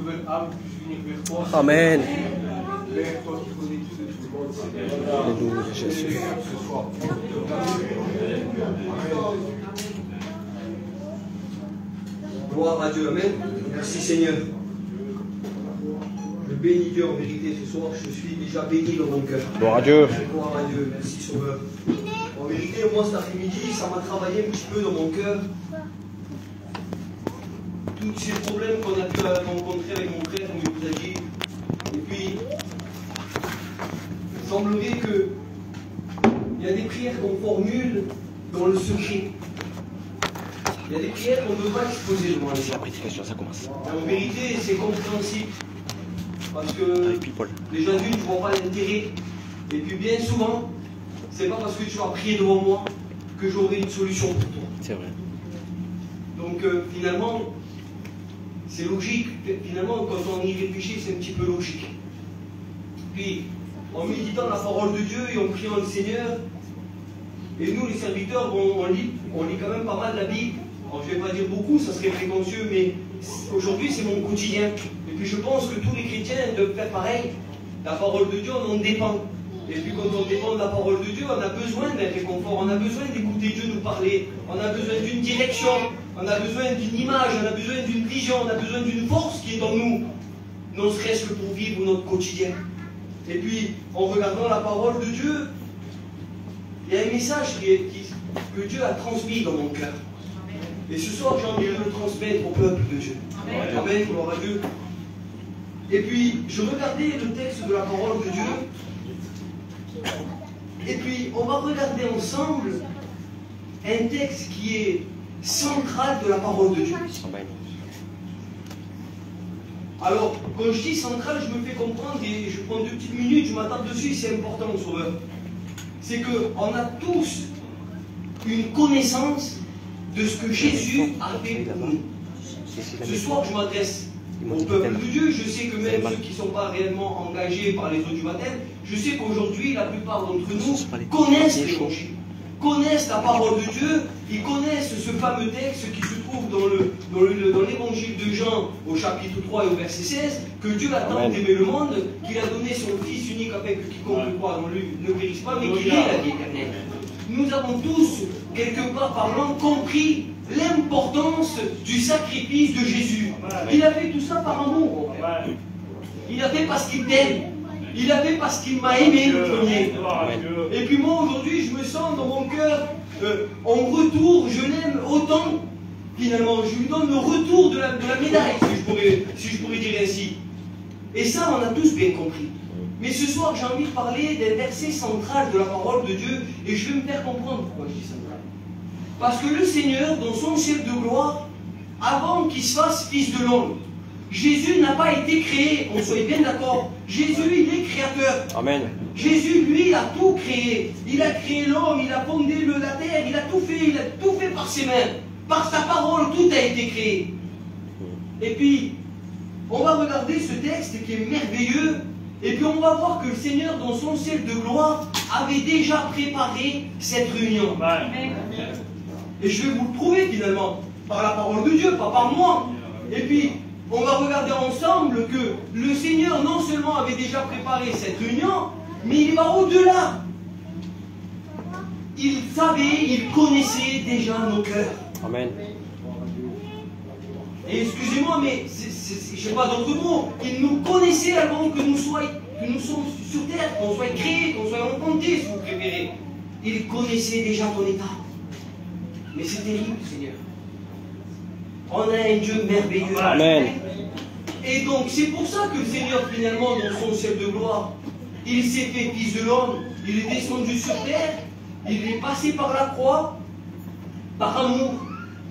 nouvelle âme puisse venir vers toi. Amen. Père, toi qui connais tout de tout le monde, Seigneur. Alléluia, Jésus. Seigneur, ce soir. Gloire à Dieu, Amen. Merci Seigneur. Je bénis Dieu en vérité ce soir, je suis déjà béni dans mon cœur. Gloire à Dieu. Gloire à Dieu, merci Sauveur. En vérité, moi cet après-midi, ça m'a travaillé un petit peu dans mon cœur. Tous ces problèmes qu'on a pu rencontrer avec mon frère, on vous a dit. Et puis, il semblerait que il y a des prières qu'on formule dans le secret. Il y a des prières qu'on ne peut pas exposer devant les gens. La prédication, ça commence. En vérité, c'est compréhensible. Parce que déjà d'une, tu ne vois pas l'intérêt. Et puis bien souvent, c'est pas parce que tu vas prier devant moi que j'aurai une solution pour toi. C'est vrai. Donc finalement, c'est logique. Finalement, quand on y réfléchit, c'est un petit peu logique. Puis, en méditant la parole de Dieu et en priant le Seigneur, et nous les serviteurs, on lit quand même pas mal la Bible. Alors, je ne vais pas dire beaucoup, ça serait prétentieux, mais aujourd'hui c'est mon quotidien. Et puis je pense que tous les chrétiens doivent faire pareil. La parole de Dieu, on en dépend. Et puis quand on dépend de la parole de Dieu, on a besoin d'un réconfort, on a besoin d'écouter Dieu nous parler, on a besoin d'une direction, on a besoin d'une image, on a besoin d'une vision, on a besoin d'une force qui est en nous, non serait-ce que pour vivre notre quotidien. Et puis, en regardant la parole de Dieu, il y a un message que Dieu a transmis dans mon cœur. Et ce soir, j'ai envie de le transmettre au peuple de Dieu. Amen. Amen, gloire à Dieu. Et puis, je regardais le texte de la parole de Dieu. Et puis, on va regarder ensemble un texte qui est central de la parole de Dieu. Amen. Alors, quand je dis central, je me fais comprendre et je prends 2 petites minutes, je m'attarde dessus, c'est important, mon sauveur. C'est qu'on a tous une connaissance de ce que Jésus a fait pour nous. Ce soir, je m'adresse au peuple de Dieu. Je sais que même ceux qui ne sont pas réellement engagés par les eaux du baptême, je sais qu'aujourd'hui, la plupart d'entre nous connaissent l'Évangile, connaissent la parole de Dieu, ils connaissent ce fameux texte qui se trouve dans l'Évangile de Jean au chapitre 3 et au verset 16, que Dieu a tant aimé le monde qu'il a donné son Fils unique afin que quiconque croit en lui ne périsse pas, mais qu'il ait la vie éternelle. Nous avons tous, quelque part parlant, compris l'importance du sacrifice de Jésus. Il a fait tout ça par amour, mon frère. Il a fait parce qu'il t'aime. Il a fait parce qu'il m'a aimé le premier. Et puis moi, aujourd'hui, je me sens dans mon cœur, en retour, je l'aime autant, finalement. Je lui donne le retour de la médaille, si je pourrais dire ainsi. Et ça, on a tous bien compris. Mais ce soir, j'ai envie de parler d'un verset central de la parole de Dieu, et je vais me faire comprendre pourquoi je dis central. Parce que le Seigneur, dans son ciel de gloire, avant qu'il se fasse fils de l'homme, Jésus n'a pas été créé, on soit bien d'accord. Jésus, il est créateur. Amen. Jésus, lui, a tout créé. Il a créé l'homme, il a fondé la terre, il a tout fait par ses mains. Par sa parole, tout a été créé. Et puis, on va regarder ce texte qui est merveilleux. Et puis on va voir que le Seigneur, dans son ciel de gloire, avait déjà préparé cette réunion. Amen. Et je vais vous le prouver finalement, par la parole de Dieu, pas par moi. Et puis, on va regarder ensemble que le Seigneur non seulement avait déjà préparé cette réunion, mais il va au-delà. Il savait, il connaissait déjà nos cœurs. Amen. Et excusez-moi, mais je n'ai pas d'autre mot. Il nous connaissait avant que nous sommes sur terre, qu'on soit créés, qu'on soit enfantés, si vous préférez. Il connaissait déjà ton état. Mais c'est terrible, Seigneur. On a un Dieu merveilleux. Amen. Et donc, c'est pour ça que le Seigneur, finalement, dans son ciel de gloire, il s'est fait fils de l'homme, il est descendu sur terre, il est passé par la croix, par amour,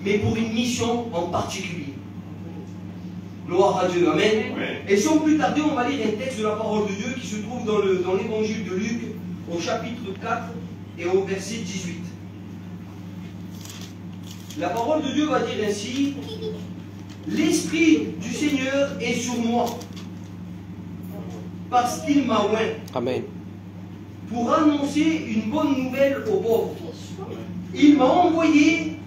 mais pour une mission en particulier. Gloire à Dieu, amen. Et sans plus tarder, on va lire un texte de la parole de Dieu qui se trouve dans l'évangile de Luc, au chapitre 4 et au verset 18. La parole de Dieu va dire ainsi: l'Esprit du Seigneur est sur moi, parce qu'il m'a oint. Amen. Pour annoncer une bonne nouvelle aux pauvres. Il m'a envoyé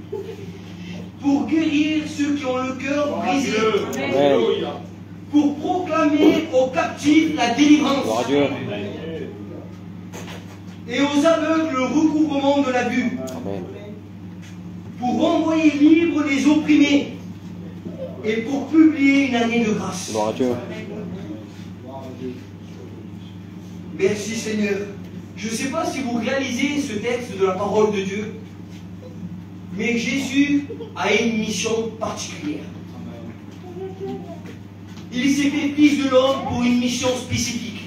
pour guérir ceux qui ont le cœur brisé, pour proclamer aux captifs la délivrance Gloire à Dieu. et aux aveugles le recouvrement de la vue, Amen. pour renvoyer libres les opprimés et pour publier une année de grâce. Gloire à Dieu. Merci Seigneur. Je ne sais pas si vous réalisez ce texte de la parole de Dieu, mais Jésus a une mission particulière. Il s'est fait fils de l'homme pour une mission spécifique.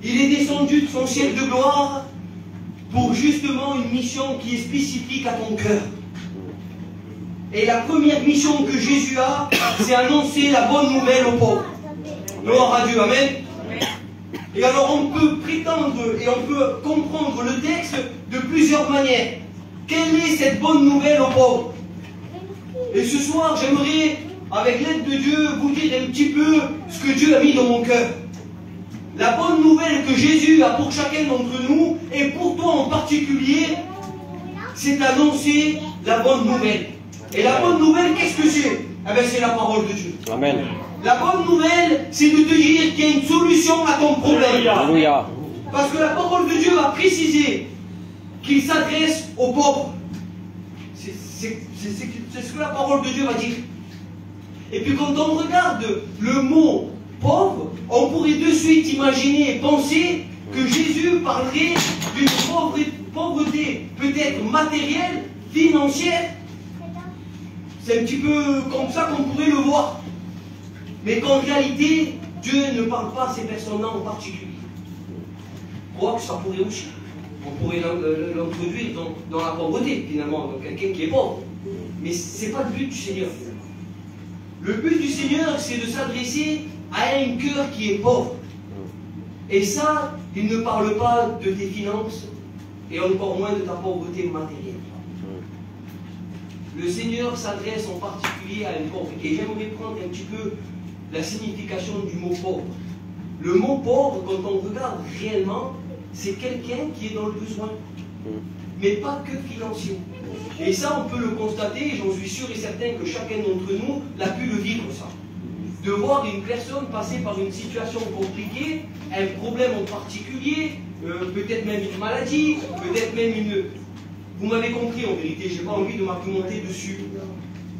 Il est descendu de son ciel de gloire pour justement une mission qui est spécifique à ton cœur. Et la première mission que Jésus a, c'est annoncer la bonne nouvelle aux pauvres. Gloire à Dieu, amen. Et alors on peut prétendre et on peut comprendre le texte de plusieurs manières. Quelle est cette bonne nouvelle aux pauvres? Et ce soir, j'aimerais, avec l'aide de Dieu, vous dire un petit peu ce que Dieu a mis dans mon cœur. La bonne nouvelle que Jésus a pour chacun d'entre nous, et pour toi en particulier, c'est d'annoncer la bonne nouvelle. Et la bonne nouvelle, qu'est-ce que c'est? Eh bien, c'est la parole de Dieu. Amen. La bonne nouvelle, c'est de te dire qu'il y a une solution à ton problème. Alléluia. Parce que la parole de Dieu va préciser qu'il s'adresse aux pauvres. C'est ce que la parole de Dieu va dire. Et puis quand on regarde le mot pauvre, on pourrait de suite imaginer et penser que Jésus parlerait d'une pauvreté peut-être matérielle, financière. C'est un petit peu comme ça qu'on pourrait le voir. Mais qu'en réalité, Dieu ne parle pas à ces personnes-là en particulier. Je crois que ça pourrait aussi. On pourrait l'introduire dans la pauvreté, finalement, dans quelqu'un qui est pauvre. Mais ce n'est pas le but du Seigneur. Le but du Seigneur, c'est de s'adresser à un cœur qui est pauvre. Et ça, il ne parle pas de tes finances, et encore moins de ta pauvreté matérielle. Le Seigneur s'adresse en particulier à un pauvre. Et j'aimerais prendre un petit peu la signification du mot pauvre. Le mot pauvre, quand on regarde réellement, c'est quelqu'un qui est dans le besoin, mais pas que financier. Et ça, on peut le constater, j'en suis sûr et certain que chacun d'entre nous l'a pu le vivre, ça. De voir une personne passer par une situation compliquée, un problème en particulier, peut-être même une maladie, peut-être même une... Vous m'avez compris en vérité, je n'ai pas envie de m'argumenter dessus.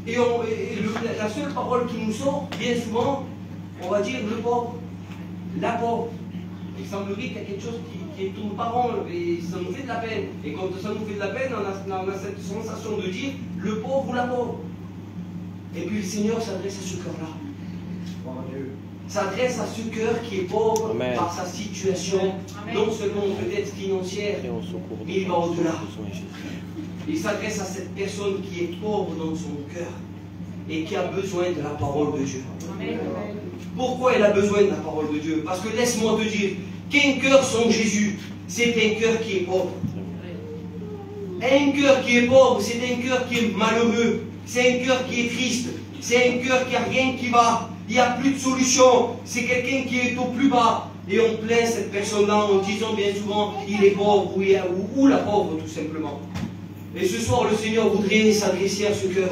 Et la seule parole qui nous sort, bien souvent, on va dire le pauvre, la pauvre. Il semblerait qu'il y a quelque chose qui tourne pas rond et ça nous fait de la peine. Et quand ça nous fait de la peine, on a cette sensation de dire le pauvre ou la pauvre. Et puis le Seigneur s'adresse à ce cœur-là. S'adresse à ce cœur qui est pauvre. Amen. Par sa situation, amen. Non seulement peut-être financière, mais il va au-delà. Il s'adresse à cette personne qui est pauvre dans son cœur et qui a besoin de la parole de Dieu. Amen. Pourquoi elle a besoin de la parole de Dieu? Parce que laisse-moi te dire qu'un cœur sans Jésus, c'est un cœur qui est pauvre. Un cœur qui est pauvre, c'est un cœur qui est malheureux, c'est un cœur qui est triste, c'est un cœur qui n'a rien qui va, il n'y a plus de solution, c'est quelqu'un qui est au plus bas. Et on plaint cette personne-là en disant bien souvent, il est pauvre ou la pauvre tout simplement. Et ce soir, le Seigneur voudrait s'adresser à ce cœur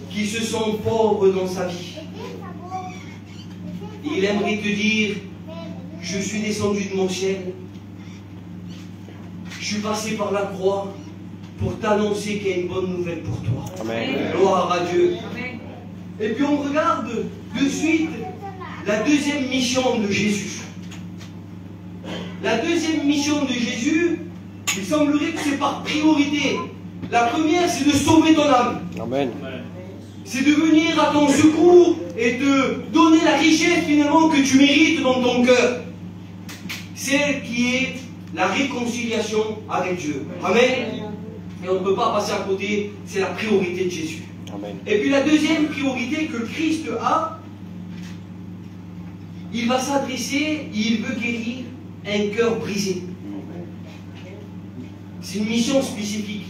qui se sent pauvre dans sa vie. Il aimerait te dire, je suis descendu de mon ciel, je suis passé par la croix pour t'annoncer qu'il y a une bonne nouvelle pour toi. Amen. Gloire à Dieu. Amen. Et puis on regarde de suite la deuxième mission de Jésus. La deuxième mission de Jésus, il semblerait que c'est par priorité. La première, c'est de sauver ton âme. Amen. C'est de venir à ton secours et te donner la richesse finalement que tu mérites dans ton cœur. Celle qui est la réconciliation avec Dieu. Amen. Et on ne peut pas passer à côté, c'est la priorité de Jésus. Amen. Et puis la deuxième priorité que Christ a, il va s'adresser, il veut guérir un cœur brisé. C'est une mission spécifique.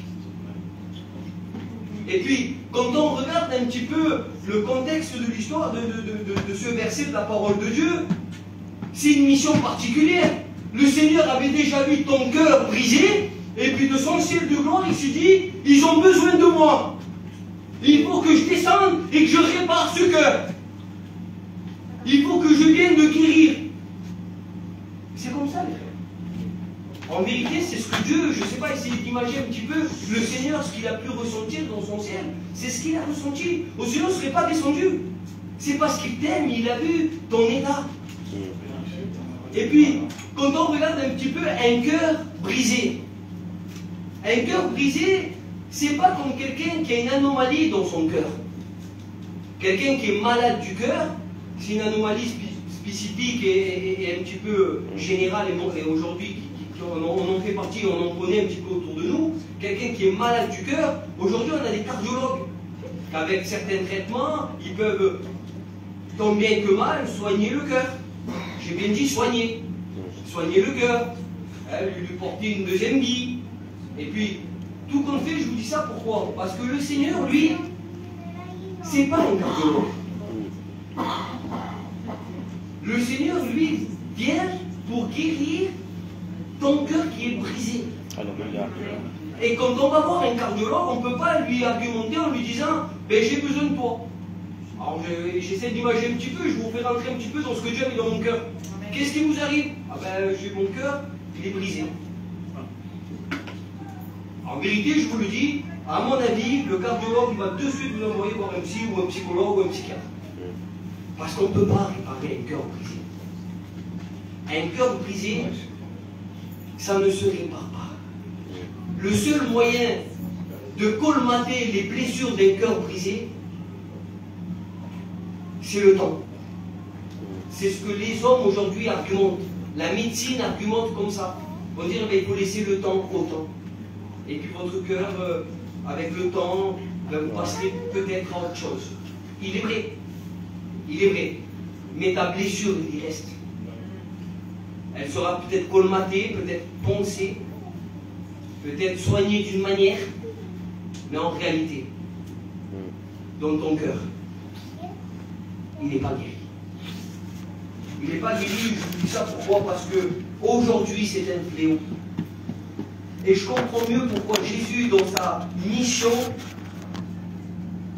Et puis, quand on regarde un petit peu le contexte de l'histoire de ce verset de la parole de Dieu, c'est une mission particulière. Le Seigneur avait déjà vu ton cœur brisé, et puis de son ciel de gloire, il s'est dit, ils ont besoin de moi. Il faut que je descende et que je répare ce cœur. que je vienne de guérir. C'est comme ça, les frères. En vérité, c'est ce que Dieu, je ne sais pas, essayer d'imaginer un petit peu le Seigneur, ce qu'il a pu ressentir dans son ciel. C'est ce qu'il a ressenti. Au Seigneur ne serait pas descendu. C'est parce qu'il t'aime, il a vu ton état. Et puis, quand on regarde un petit peu un cœur brisé, un cœur brisé, c'est pas comme quelqu'un qui a une anomalie dans son cœur. Quelqu'un qui est malade du cœur, c'est une anomalie spécifique et un petit peu générale, et aujourd'hui, on en fait partie, on en connaît un petit peu autour de nous. Quelqu'un qui est malade du cœur, aujourd'hui on a des cardiologues, qu'avec certains traitements, ils peuvent, tant bien que mal, soigner le cœur. J'ai bien dit soigner. Soigner le cœur, lui porter une deuxième vie. Et puis, tout qu'on fait, je vous dis ça pourquoi? Parce que le Seigneur, lui, c'est pas un cardiologue. Le Seigneur, lui, vient pour guérir ton cœur qui est brisé. Et quand on va voir un cardiologue, on ne peut pas lui argumenter en lui disant ben, j'ai besoin de toi. Alors j'essaie d'imaginer un petit peu, je vous fais rentrer un petit peu dans ce que Dieu a mis dans mon cœur. Qu'est-ce qui vous arrive? Ah ben j'ai mon cœur, il est brisé. En vérité, je vous le dis, à mon avis, le cardiologue il va de suite vous envoyer voir un psy ou un psychologue ou un psychiatre. Parce qu'on ne peut pas réparer un cœur brisé. Un cœur brisé, ça ne se répare pas. Le seul moyen de colmater les blessures d'un cœur brisé, c'est le temps. C'est ce que les hommes aujourd'hui argumentent. La médecine argumente comme ça. On va dire il faut laisser le temps au temps. Et puis votre cœur, avec le temps, vous passerez peut-être à autre chose. Il est vrai. Il est vrai. Mais ta blessure, il reste. Elle sera peut-être colmatée, peut-être poncée, peut-être soignée d'une manière, mais en réalité, dans ton cœur, il n'est pas guéri. Il n'est pas guéri, je vous dis ça pourquoi? Parce que aujourd'hui c'est un fléau. Et je comprends mieux pourquoi Jésus, dans sa mission,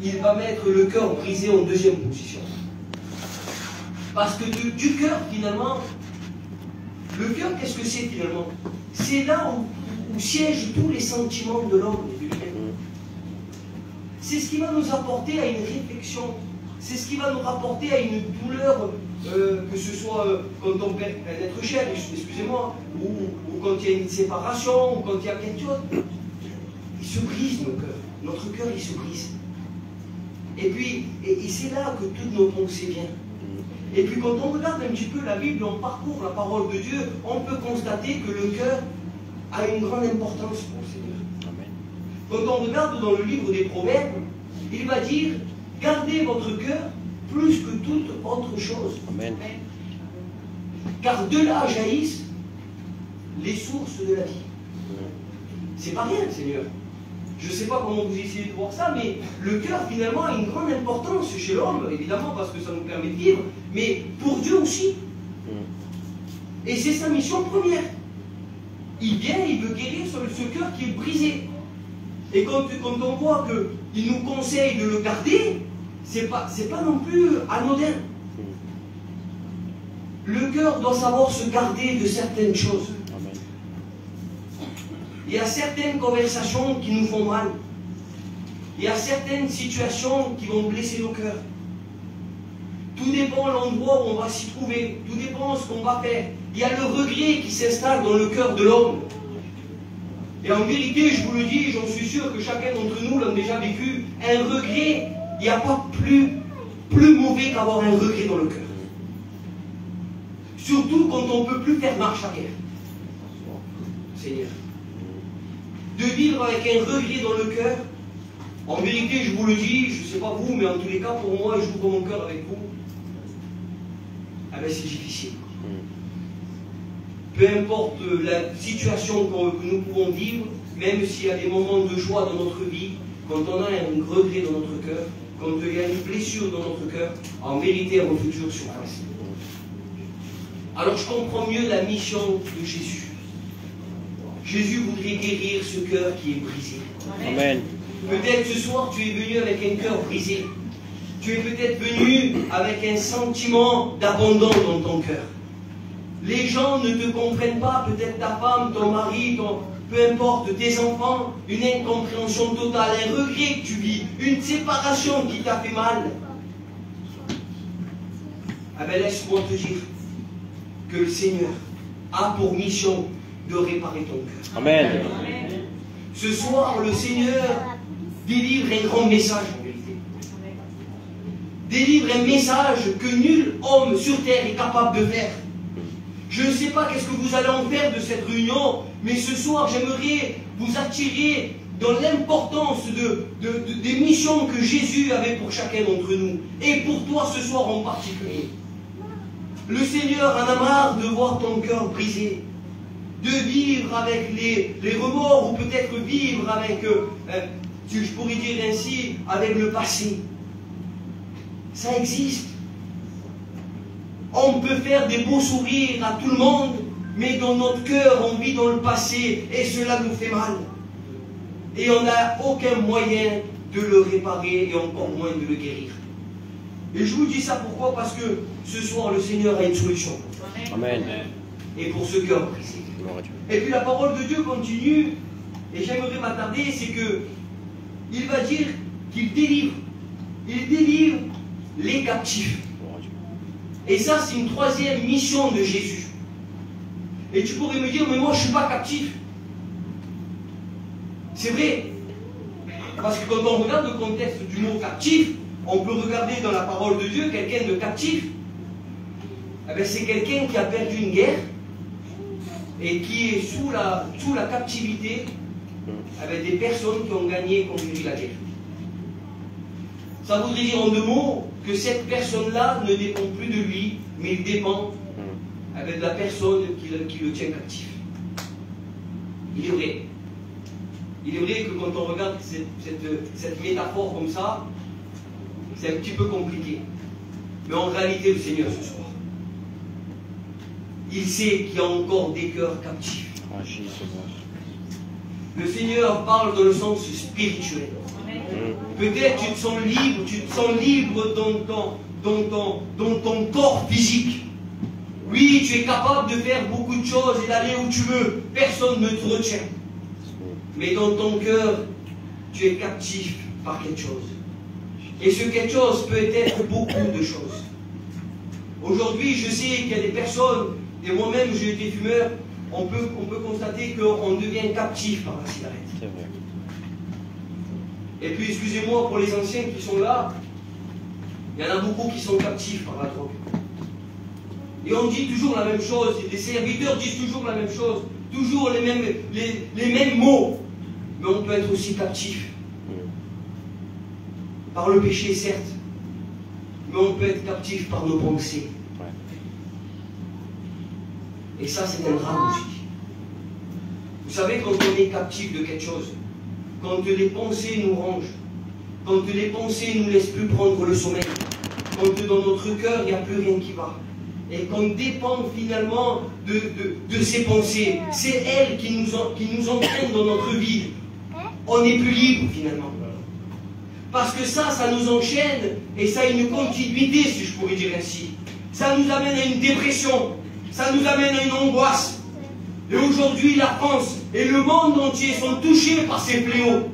il va mettre le cœur brisé en deuxième position. Parce que du cœur, finalement, le cœur, qu'est-ce que c'est finalement? C'est là où siègent tous les sentiments de l'homme. C'est ce qui va nous apporter à une réflexion. C'est ce qui va nous rapporter à une douleur, que ce soit quand on perd un être cher, excusez-moi, ou quand il y a une séparation, ou quand il y a quelque chose. Il se brise nos cœurs. Notre cœur, il se brise. Et puis, et c'est là que toutes nos pensées viennent. Et puis quand on regarde un petit peu la Bible, on parcourt la parole de Dieu, on peut constater que le cœur a une grande importance pour le Seigneur. Amen. Quand on regarde dans le livre des Proverbes, il va dire « Gardez votre cœur plus que toute autre chose. Amen. Car de là jaillissent les sources de la vie. » C'est pas rien, Seigneur. Je ne sais pas comment vous essayez de voir ça, mais le cœur, finalement, a une grande importance chez l'homme, évidemment, parce que ça nous permet de vivre, mais pour Dieu aussi. Et c'est sa mission première. Il vient, il veut guérir ce cœur qui est brisé. Et quand on voit qu'il nous conseille de le garder, c'est pas non plus anodin. Le cœur doit savoir se garder de certaines choses. Il y a certaines conversations qui nous font mal. Il y a certaines situations qui vont blesser nos cœurs. Tout dépend de l'endroit où on va s'y trouver. Tout dépend de ce qu'on va faire. Il y a le regret qui s'installe dans le cœur de l'homme. Et en vérité, je vous le dis, j'en suis sûr que chacun d'entre nous l'a déjà vécu, un regret, il n'y a pas plus mauvais qu'avoir un regret dans le cœur. Surtout quand on ne peut plus faire marche arrière. Seigneur. De vivre avec un regret dans le cœur, en vérité, je vous le dis, je ne sais pas vous, mais en tous les cas, pour moi, j'ouvre mon cœur avec vous, ah ben c'est difficile. Peu importe la situation que nous pouvons vivre, même s'il y a des moments de joie dans notre vie, quand on a un regret dans notre cœur, quand il y a une blessure dans notre cœur, en vérité, elle refait toujours surface. Alors je comprends mieux la mission de Jésus. Jésus voudrait guérir ce cœur qui est brisé. Amen. Peut-être ce soir tu es venu avec un cœur brisé. Tu es peut-être venu avec un sentiment d'abandon dans ton cœur. Les gens ne te comprennent pas, peut-être ta femme, ton mari, peu importe, tes enfants, une incompréhension totale, un regret que tu vis, une séparation qui t'a fait mal. Ah ben laisse-moi te dire que le Seigneur a pour mission de réparer ton cœur. Amen. Ce soir, le Seigneur délivre un grand message en vérité. Délivre un message que nul homme sur terre est capable de faire. Je ne sais pas qu'est-ce que vous allez en faire de cette réunion, mais ce soir, j'aimerais vous attirer dans l'importance des missions que Jésus avait pour chacun d'entre nous, et pour toi ce soir en particulier. Le Seigneur en a marre de voir ton cœur brisé, de vivre avec les remords, ou peut-être vivre avec, je pourrais dire ainsi, avec le passé. Ça existe. On peut faire des beaux sourires à tout le monde, mais dans notre cœur, on vit dans le passé, et cela nous fait mal. Et on n'a aucun moyen de le réparer, et encore moins de le guérir. Et je vous dis ça pourquoi? Parce que ce soir, le Seigneur a une solution. Amen. Et pour ce cœur brisé. Et puis la parole de Dieu continue, et j'aimerais m'attarder, c'est que il va dire qu'il délivre. Il délivre les captifs. Et ça, c'est une troisième mission de Jésus. Et tu pourrais me dire, mais moi, je ne suis pas captif. C'est vrai. Parce que quand on regarde le contexte du mot captif, on peut regarder dans la parole de Dieu quelqu'un de captif. Eh bien, c'est quelqu'un qui a perdu une guerre et qui est sous la captivité avec des personnes qui ont gagné et conduit la guerre. Ça voudrait dire en deux mots que cette personne-là ne dépend plus de lui, mais il dépend de la personne qui le tient captif. Il est vrai. Il est vrai que quand on regarde cette métaphore comme ça, c'est un petit peu compliqué. Mais en réalité, le Seigneur ce soir, il sait qu'il y a encore des cœurs captifs. Le Seigneur parle dans le sens spirituel. Peut-être tu te sens libre dans ton corps physique. Oui, tu es capable de faire beaucoup de choses et d'aller où tu veux. Personne ne te retient. Mais dans ton cœur, tu es captif par quelque chose. Et ce quelque chose peut être beaucoup de choses. Aujourd'hui, je sais qu'il y a des personnes, et moi-même j'ai été fumeur, on peut constater qu'on devient captif par la cigarette. C'est vrai. Et puis, excusez-moi pour les anciens qui sont là, il y en a beaucoup qui sont captifs par la drogue. Et on dit toujours la même chose, les serviteurs disent toujours la même chose, toujours les mêmes mots. Mais on peut être aussi captif. Par le péché, certes, mais on peut être captif par nos pensées. Et ça, c'est un drame aussi. Vous savez, quand on est captif de quelque chose, quand les pensées nous rongent, quand les pensées ne nous laissent plus prendre le sommeil, quand dans notre cœur, il n'y a plus rien qui va, et qu'on dépend finalement de ces pensées, c'est elles qui nous entraînent dans notre vie, on n'est plus libre finalement. Parce que ça nous enchaîne, et ça a une continuité, si je pourrais dire ainsi. Ça nous amène à une dépression, ça nous amène à une angoisse. Et aujourd'hui, la France et le monde entier sont touchés par ces fléaux,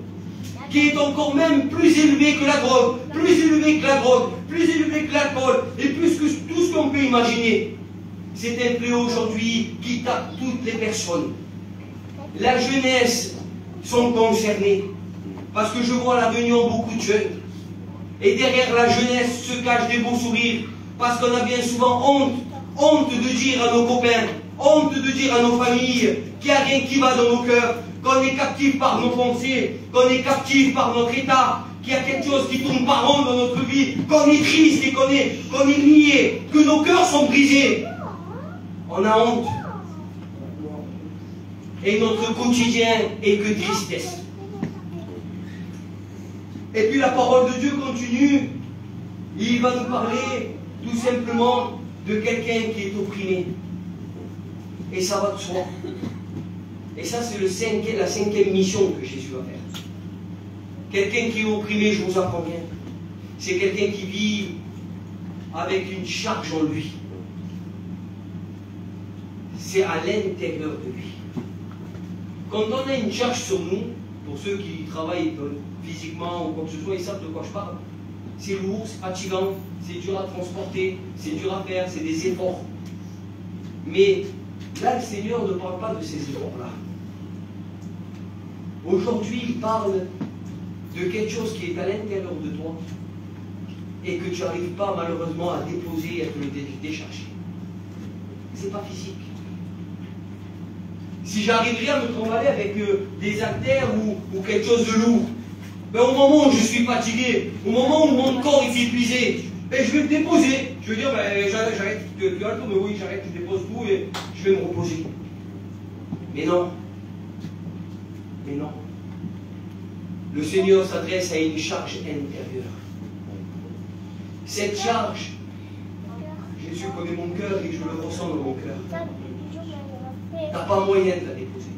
qui est encore même plus élevé que la drogue, plus élevé que l'alcool, et plus que tout ce qu'on peut imaginer. C'est un fléau aujourd'hui qui tape toutes les personnes. La jeunesse sont concernés. Parce que je vois à la réunion beaucoup de jeunes. Et derrière la jeunesse se cachent des beaux sourires. Parce qu'on a bien souvent honte de dire à nos copains, honte de dire à nos familles qu'il n'y a rien qui va dans nos cœurs, qu'on est captif par nos pensées, qu'on est captif par notre état, qu'il y a quelque chose qui tourne pas rond dans notre vie, qu'on est triste et qu'on est nié, que nos cœurs sont brisés. On a honte. Et notre quotidien est que tristesse. Et puis la parole de Dieu continue. Il va nous parler tout simplement de quelqu'un qui est opprimé. Et ça va de soi. Et ça, c'est la cinquième mission que Jésus va faire. Quelqu'un qui est opprimé, je vous apprends bien. c'est quelqu'un qui vit avec une charge en lui. C'est à l'intérieur de lui. Quand on a une charge sur nous, pour ceux qui travaillent physiquement ou quoi que ce soit, ils savent de quoi je parle. C'est lourd, c'est fatigant, c'est dur à transporter, c'est dur à faire, c'est des efforts. Mais là, le Seigneur ne parle pas de ces efforts-là. Aujourd'hui, il parle de quelque chose qui est à l'intérieur de toi et que tu n'arrives pas malheureusement à déposer et à te le décharger. Ce n'est pas physique. Si j'arriverais à me trimballer avec des haltères ou quelque chose de lourd, ben au moment où je suis fatigué, au moment où mon corps est épuisé, ben je vais me déposer. Je vais dire, ben, j'arrête, tu as le temps, mais oui, j'arrête, je dépose tout et je vais me reposer. Mais non. Mais non. Le Seigneur s'adresse à une charge intérieure. Cette charge, Jésus connaît mon cœur et je le ressens dans mon cœur. Tu n'as pas moyen de la déposer.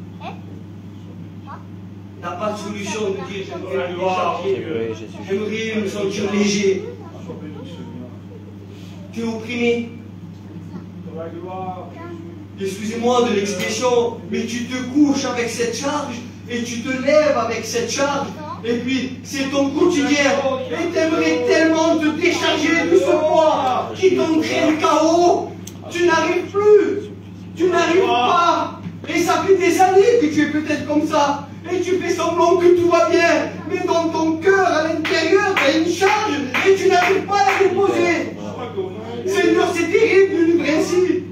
Tu n'as pas de solution de dire j'aimerais me décharger, j'aimerais me sentir léger. Tu es opprimé. Excusez-moi de l'expression, mais tu te couches avec cette charge et tu te lèves avec cette charge. Et puis, c'est ton quotidien. Et tu aimerais tellement te décharger de ce poids qui t'entraîne KO. Tu n'arrives plus. Tu n'arrives pas. Et ça fait des années que tu es peut-être comme ça. Et tu fais semblant que tout va bien. Mais dans ton cœur, à l'intérieur, tu as une charge et tu n'arrives pas à la déposer. Seigneur, c'est terrible de vivre ainsi.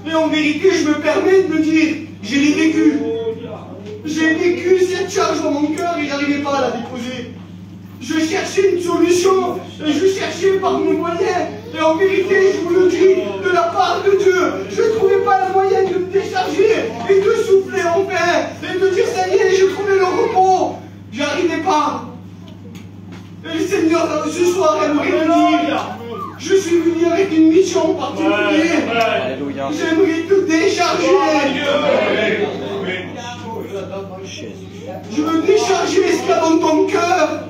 Et en vérité, je me permets de me dire, je l'ai vécu. J'ai vécu cette charge dans mon cœur et je n'arrivais pas à la déposer. Je cherchais une solution et je cherchais par mes moyens. Et en vérité, je vous le dis, de la part de Dieu, je ne trouvais pas le moyen de me décharger et de souffler enfin et de dire ça y est, j'ai trouvé le repos. Je n'arrivais pas. Et le Seigneur, ce soir, aimerait me dire, je suis venu avec une mission particulière. J'aimerais te décharger. Je veux décharger ce qu'il y a dans ton cœur.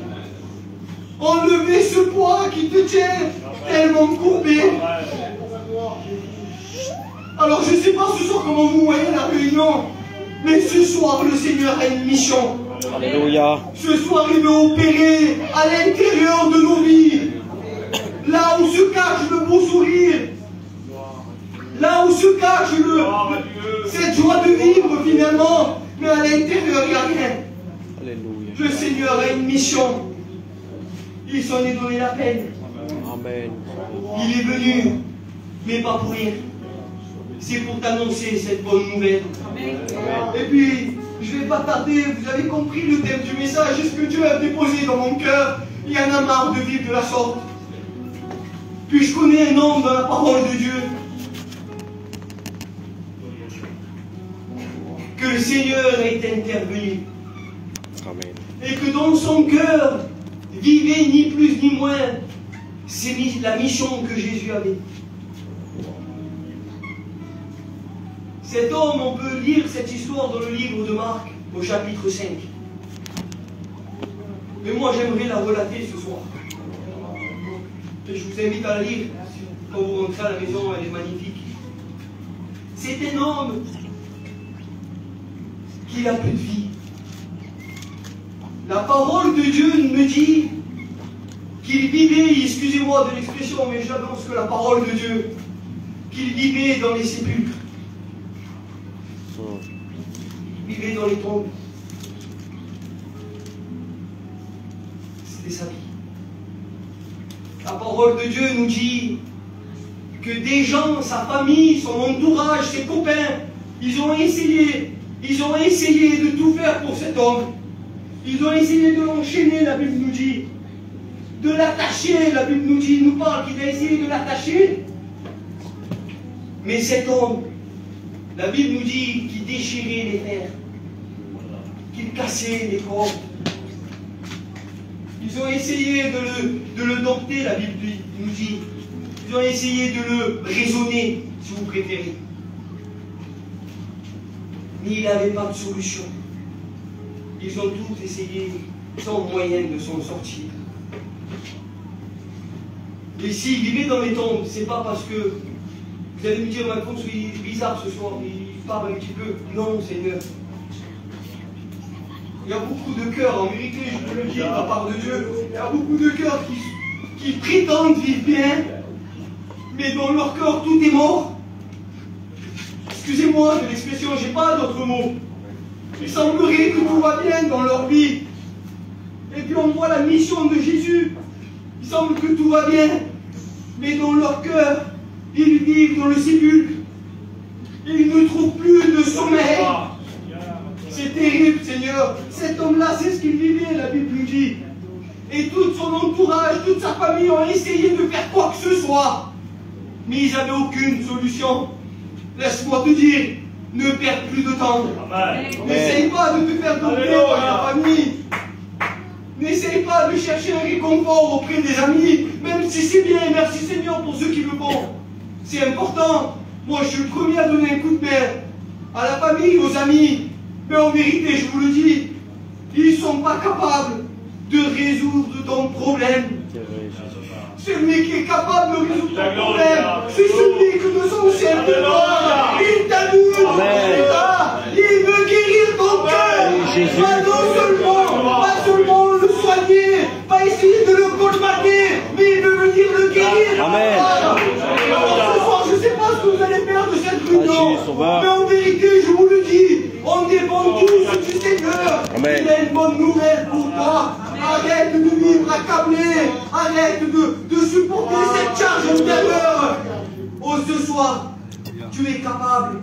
Enlever ce poids qui te tient tellement courbé. Alors je ne sais pas ce soir comment vous voyez la réunion, mais ce soir le Seigneur a une mission. Alléluia. Ce soir il veut opérer à l'intérieur de nos vies. Là où se cache le beau sourire. Là où se cache cette joie de vivre finalement. Mais à l'intérieur, il n'y a rien. Alléluia. Le Seigneur a une mission. Il s'en est donné la peine. Amen. Il est venu, mais pas pour rien. C'est pour t'annoncer cette bonne nouvelle. Amen. Et puis, je ne vais pas tarder, vous avez compris le thème du message, est-ce que Dieu a déposé dans mon cœur? Il y en a marre de vivre de la sorte. Puis je connais un homme dans la parole de Dieu. Que le Seigneur est intervenu. Amen. Et que dans son cœur vivait ni plus ni moins, c'est la mission que Jésus avait. Cet homme, on peut lire cette histoire dans le livre de Marc, au chapitre 5. Mais moi, j'aimerais la relater ce soir. Et je vous invite à la lire. Quand vous rentrez à la maison, elle est magnifique. C'est un homme qui n'a plus de vie. La parole de Dieu me dit qu'il vivait, excusez-moi de l'expression, mais j'annonce que la parole de Dieu, qu'il vivait dans les sépulcres. Il vivait dans les tombes. C'était sa vie. La parole de Dieu nous dit que des gens, sa famille, son entourage, ses copains, ils ont essayé de tout faire pour cet homme. Ils ont essayé de l'enchaîner, la Bible nous dit. De l'attacher, la Bible nous parle qu'il a essayé de l'attacher. Mais cet homme, la Bible nous dit qu'il déchirait les fers, qu'il cassait les cordes. Ils ont essayé de le dompter, la Bible nous dit. Ils ont essayé de le raisonner, si vous préférez. Mais il n'avait pas de solution. Ils ont tous essayé sans moyen de s'en sortir. Et s'il met dans mes tombes, c'est pas parce que vous allez me dire, Alphonse, il est bizarre ce soir, il parle un petit peu. Non, Seigneur. Il y a beaucoup de cœurs, en vérité, je peux le dire, de la part de Dieu, il y a beaucoup de cœurs qui prétendent vivre bien, mais dans leur cœur tout est mort. Excusez-moi de l'expression, j'ai pas d'autres mots. Il semblerait que tout va bien dans leur vie. Et puis on voit la mission de Jésus. Il semble que tout va bien, mais dans leur cœur, ils vivent dans le sépulcre. Ils ne trouvent plus de sommeil. C'est terrible, Seigneur. Cet homme-là, c'est ce qu'il vivait, la Bible nous dit. Et tout son entourage, toute sa famille ont essayé de faire quoi que ce soit. Mais ils n'avaient aucune solution. Laisse-moi te dire, ne perds plus de temps. N'essaye pas de te faire doubler par ta famille. N'essaye pas de chercher un réconfort auprès des amis, même si c'est bien. Merci Seigneur pour ceux qui le font. C'est important. Moi, je suis le premier à donner un coup de main à la famille, aux amis. Mais en vérité, je vous le dis, ils ne sont pas capables de résoudre ton problème. Celui qui est capable de résoudre ton problème, c'est celui que nous sommes chers de toi. Il t'a vu, il veut guérir ton cœur. Pas seulement le soigner, pas essayer de le colmater, mais il veut venir le guérir. Amen. Alors ce soir, je ne sais pas ce que vous allez faire de cette réunion, mais en vérité, je vous le dis, on dépend tous du Seigneur. Amen. Il a une bonne nouvelle pour toi. Arrête de vivre accablé. Arrête de supporter cette charge intérieure. Oh, ce soir, tu es capable.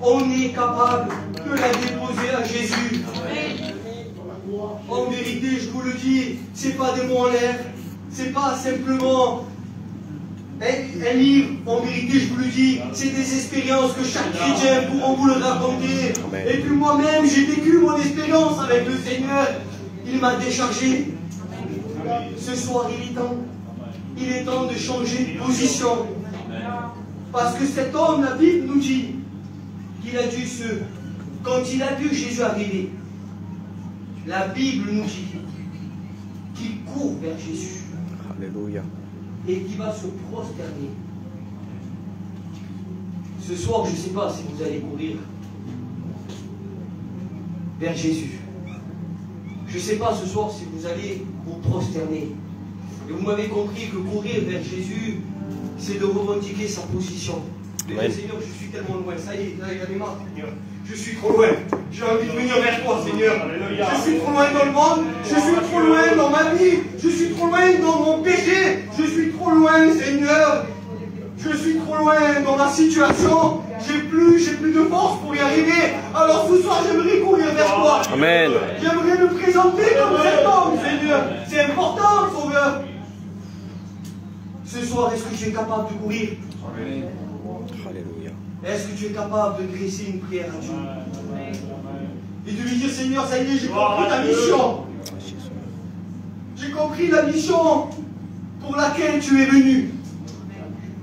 On est capable de la déposer à Jésus. En vérité, je vous le dis, c'est pas des mots en l'air. C'est pas simplement un livre. En vérité, je vous le dis, c'est des expériences que chaque chrétien pourra vous le raconter. Et puis moi-même, j'ai vécu mon expérience avec le Seigneur. Il m'a déchargé. Ce soir, il est temps. Il est temps de changer de position. Parce que cet homme, la Bible nous dit qu'il a dû quand il a vu Jésus arriver, la Bible nous dit qu'il court vers Jésus. Alléluia. Et qu'il va se prosterner. Ce soir, je ne sais pas si vous allez courir vers Jésus. Je ne sais pas ce soir si vous allez vous prosterner. Et vous m'avez compris que courir vers Jésus, c'est de revendiquer sa position. Mais Seigneur, je suis tellement loin. Ça y est, là, il y a des marques, Seigneur. Je suis trop loin. J'ai envie de venir vers toi, Seigneur. Je suis trop loin dans le monde. Je suis trop loin dans ma vie. Je suis trop loin dans mon péché. Je suis trop loin, Seigneur. Je suis trop loin dans ma situation. J'ai plus de force pour y arriver. Alors ce soir, j'aimerais courir vers toi. Amen. J'aimerais me présenter comme cet homme, Seigneur. C'est important, Sauveur. Ce soir, est-ce que tu es capable de courir? Alléluia. Est-ce que tu es capable de dresser une prière à Dieu et de lui dire, Seigneur, ça y est, j'ai compris ta mission. J'ai compris la mission pour laquelle tu es venu.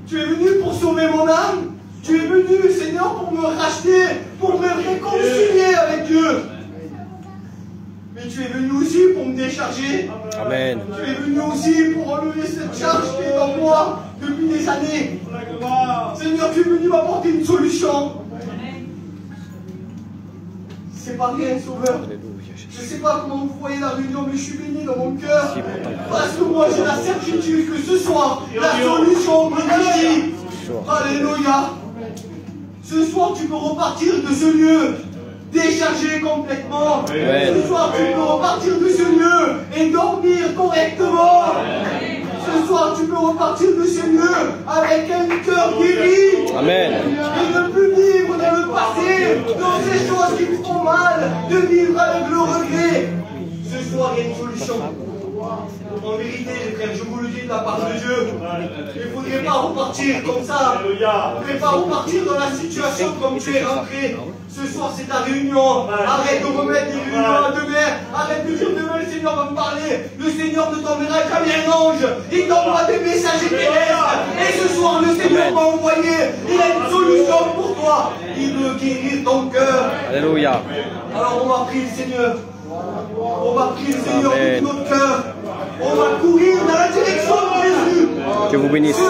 Tu es venu pour sauver mon âme. Tu es venu, Seigneur, pour me racheter, pour me réconcilier avec Dieu. Mais tu es venu aussi pour me décharger. Amen. Tu es venu aussi pour enlever cette charge qui est en moi depuis des années. Seigneur, tu es venu m'apporter une solution. C'est pas rien, Sauveur. Je ne sais pas comment vous voyez la réunion, mais je suis béni dans mon cœur. Parce que moi, j'ai la certitude que ce soir, la solution est ici. Alléluia. Ce soir, tu peux repartir de ce lieu déchargé complètement. Ce soir, tu peux repartir de ce lieu et dormir correctement. Ce soir, tu peux repartir de ce lieu avec un cœur guéri. Amen. Et ne plus vivre dans le passé, dans ces choses qui vous font mal, de vivre avec le regret. Ce soir, il y a une solution. En vérité, les frères, je vous le dis de la part de Dieu, il ne faudrait pas repartir comme ça. Il ne faudrait pas repartir dans la situation comme tu es rentré. Ce soir, c'est ta réunion. Arrête de remettre les réunions à demain. Arrête de dire demain, le Seigneur va me parler. Le Seigneur ne t'enverra jamais un ange. Il t'envoie des messagers terrestres. Et ce soir, le Seigneur m'a envoyé. Il a une solution pour toi. Il veut guérir ton cœur. Alléluia. Alors, on va prier le Seigneur. On va prier le Seigneur de tout notre cœur. On va courir dans la direction de Jésus. Que vous bénisse.